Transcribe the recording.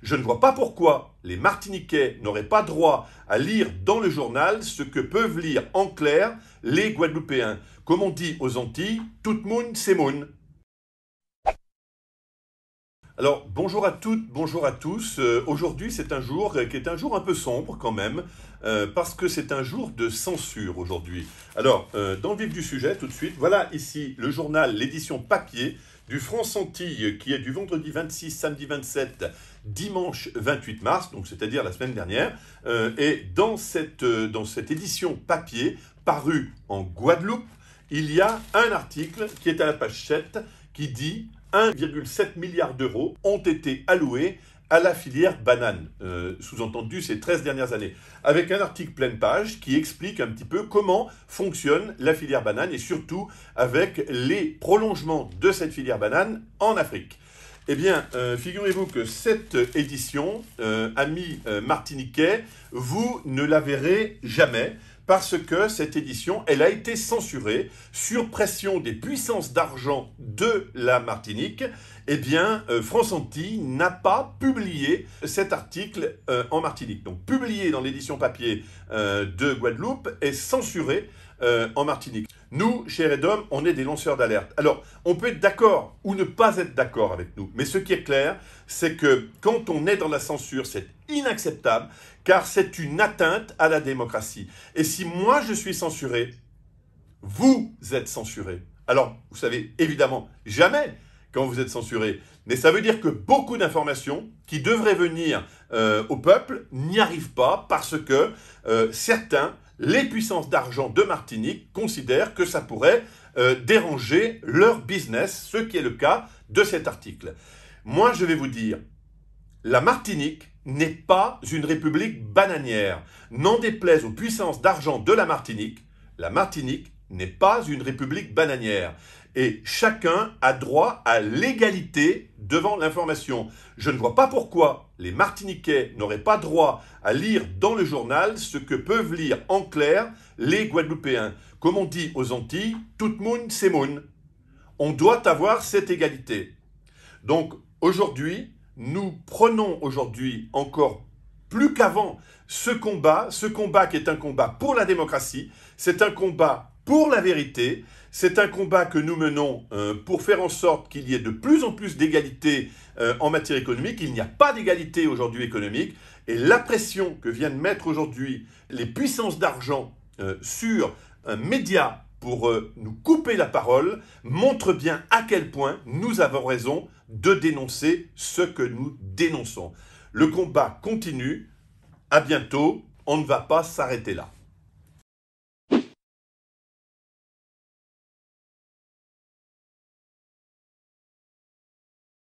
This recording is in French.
Je ne vois pas pourquoi les Martiniquais n'auraient pas droit à lire dans le journal ce que peuvent lire en clair les Guadeloupéens. Comme on dit aux Antilles, tout le monde c'est moun. Alors, bonjour à toutes, bonjour à tous. Aujourd'hui, c'est un jour qui est un jour un peu sombre quand même, parce que c'est un jour de censure aujourd'hui. Alors, dans le vif du sujet, tout de suite, voilà ici le journal, l'édition papier du France Antilles, qui est du vendredi 26, samedi 27, dimanche 28 mars, donc c'est-à-dire la semaine dernière. Et dans cette édition papier, parue en Guadeloupe, il y a un article qui est à la page 7 qui dit 1,7 milliard d'euros ont été alloués à la filière banane, sous-entendu ces 13 dernières années, avec un article pleine page qui explique un petit peu comment fonctionne la filière banane et surtout avec les prolongements de cette filière banane en Afrique. Eh bien, figurez-vous que cette édition, amis martiniquais, vous ne la verrez jamais, parce que cette édition, elle a été censurée sur pression des puissances d'argent de la Martinique. Eh bien, France Antilles n'a pas publié cet article en Martinique. Donc, publié dans l'édition papier de Guadeloupe et censuré en Martinique. Nous, chez Redom, on est des lanceurs d'alerte. Alors, on peut être d'accord ou ne pas être d'accord avec nous, mais ce qui est clair, c'est que quand on est dans la censure, c'est inacceptable, car c'est une atteinte à la démocratie. Et si moi je suis censuré, vous êtes censuré. Alors, vous savez, évidemment, jamais quand vous êtes censuré, mais ça veut dire que beaucoup d'informations qui devraient venir au peuple n'y arrivent pas parce que certains, les puissances d'argent de Martinique, considèrent que ça pourrait déranger leur business, ce qui est le cas de cet article. Moi, je vais vous dire, la Martinique n'est pas une république bananière. N'en déplaise aux puissances d'argent de la Martinique n'est pas une république bananière. Et chacun a droit à l'égalité devant l'information. Je ne vois pas pourquoi les Martiniquais n'auraient pas droit à lire dans le journal ce que peuvent lire en clair les Guadeloupéens. Comme on dit aux Antilles, tout le monde c'est moun. On doit avoir cette égalité. Donc aujourd'hui, nous prenons aujourd'hui encore plus qu'avant ce combat qui est un combat pour la démocratie, c'est un combat pour la vérité, c'est un combat que nous menons pour faire en sorte qu'il y ait de plus en plus d'égalité en matière économique. Il n'y a pas d'égalité aujourd'hui économique et la pression que viennent mettre aujourd'hui les puissances d'argent sur un média pour nous couper la parole montre bien à quel point nous avons raison de dénoncer ce que nous dénonçons. Le combat continue. À bientôt. On ne va pas s'arrêter là.